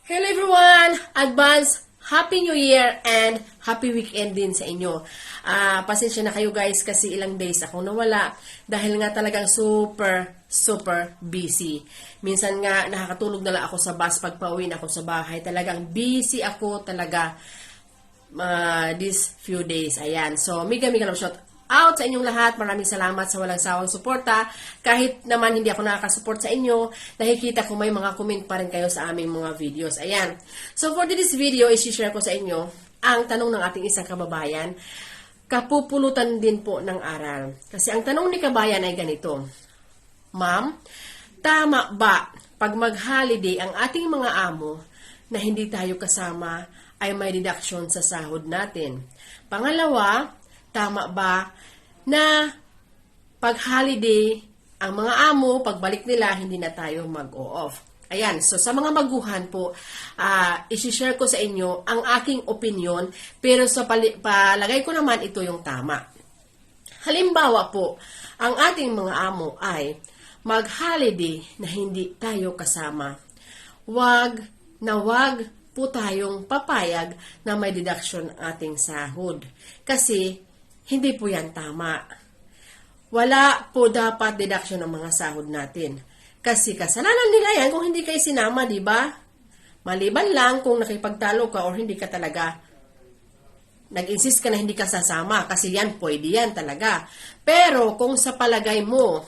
Hello everyone! Advance Happy New Year and Happy Weekend din sa inyo. Pasensya na kayo guys kasi ilang days ako nawala dahil nga talagang super busy. Minsan nga nakakatulog na lang ako sa bus pag pauwi na ako sa bahay. Talagang busy ako talaga these few days. Ayan. So, mega love shout out sa inyong lahat. Maraming salamat sa walang sawang suporta. Kahit naman hindi ako nakakasupport sa inyo, nakikita ko may mga comment pa rin kayo sa aming mga videos. Ayan. So, for this video, isi-share ko sa inyo ang tanong ng ating isang kababayan. Kapupulutan din po ng aral. Kasi ang tanong ni kabayan ay ganito. Ma'am, tama ba pag mag-holiday ang ating mga amo na hindi tayo kasama ay may deduction sa sahod natin? Pangalawa, tama ba na pag-holiday, ang mga amo, pagbalik nila, hindi na tayo mag-o-off? Ayan, so sa mga maguhan po, isi-share ko sa inyo ang aking opinion, pero sa palagay ko naman ito yung tama. Halimbawa po, ang ating mga amo ay mag-holiday na hindi tayo kasama. Wag po tayong papayag na may deduction ating sahod. Kasi, hindi po yan tama. Wala po dapat deduction ng mga sahod natin. Kasi kasalanan nila yan kung hindi kayo sinama, di ba? Maliban lang kung nakipagtalo ka or hindi ka talaga nag-insist ka na hindi ka sasama. Kasi yan, pwede yan talaga. Pero kung sa palagay mo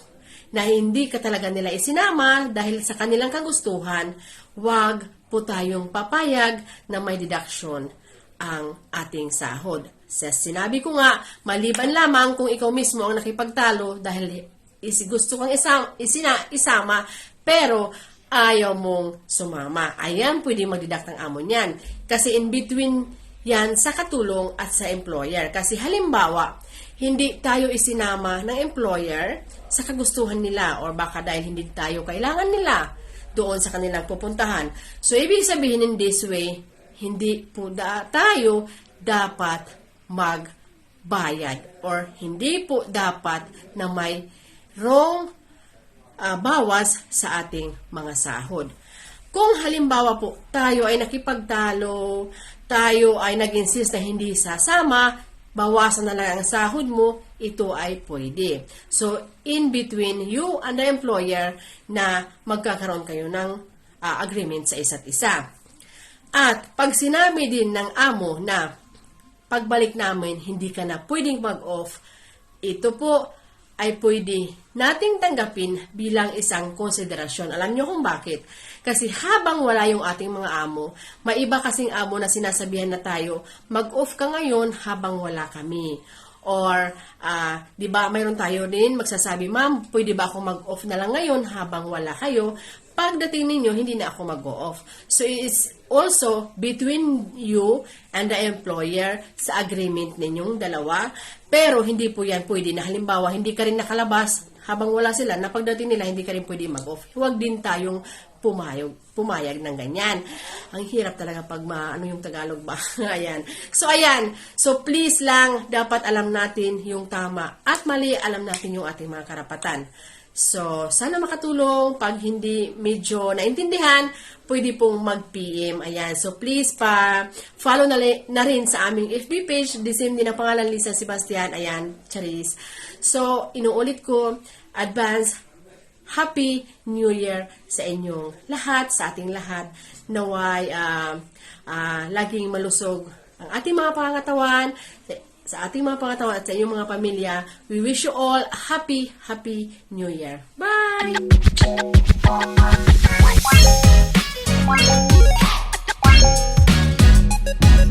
na hindi ka talaga nila isinama dahil sa kanilang kagustuhan, wag po tayong papayag na may deduction ang ating sahod. Sinabi ko nga, maliban lamang kung ikaw mismo ang nakipagtalo dahil gusto kang isama, pero ayaw mong sumama. Ayan, pwede mag-deduct ang amo niyan. Kasi in between yan sa katulong at sa employer. Kasi halimbawa, hindi tayo isinama ng employer sa kagustuhan nila or baka dahil hindi tayo kailangan nila doon sa kanilang pupuntahan. So, ibig sabihin in this way, hindi po tayo dapat magbayad or hindi po dapat na may wrong bawas sa ating mga sahod. Kung halimbawa po tayo ay nakipagtalo, tayo ay nag-insist na hindi sasama, bawasan na lang ang sahod mo, ito ay pwede. So, in between you and the employer na magkakaroon kayo ng agreement sa isa't isa. At pag sinabi din ng amo na pagbalik namin, hindi ka na pwedeng mag-off, ito po ay pwede nating tanggapin bilang isang konsiderasyon. Alam nyo kung bakit? Kasi habang wala yung ating mga amo, may iba kasing amo na sinasabihan na tayo, mag-off ka ngayon habang wala kami. Or, di ba, mayroon tayo din magsasabi, ma'am, pwede ba ako mag-off na lang ngayon habang wala kayo? Pagdating ninyo, hindi na ako mag-off. So, it's also between you and the employer sa agreement ninyong dalawa. Pero, hindi po yan pwede na halimbawa, hindi ka rin nakalabas habang wala sila, na pagdating nila, hindi ka rin pwede mag-off. Huwag din tayong pumayag ng ganyan. Ang hirap talaga pag ano yung Tagalog ba? Ayan. So, ayan. So, please lang, dapat alam natin yung tama at mali, alam natin yung ating mga karapatan. So, sana makatulong. Pag hindi medyo naintindihan, pwede pong mag-PM. Ayan. So, please follow na rin sa aming FB page. The same din ang pangalan, Lisa Sebastian. Ayan, Charis. So, inuulit ko, advance Happy New Year sa inyong lahat, sa ating lahat. Naway laging malusog ang ating mga pangatawan, sa ating mga pangatawan at sa inyong mga pamilya. We wish you all a happy New Year. Bye!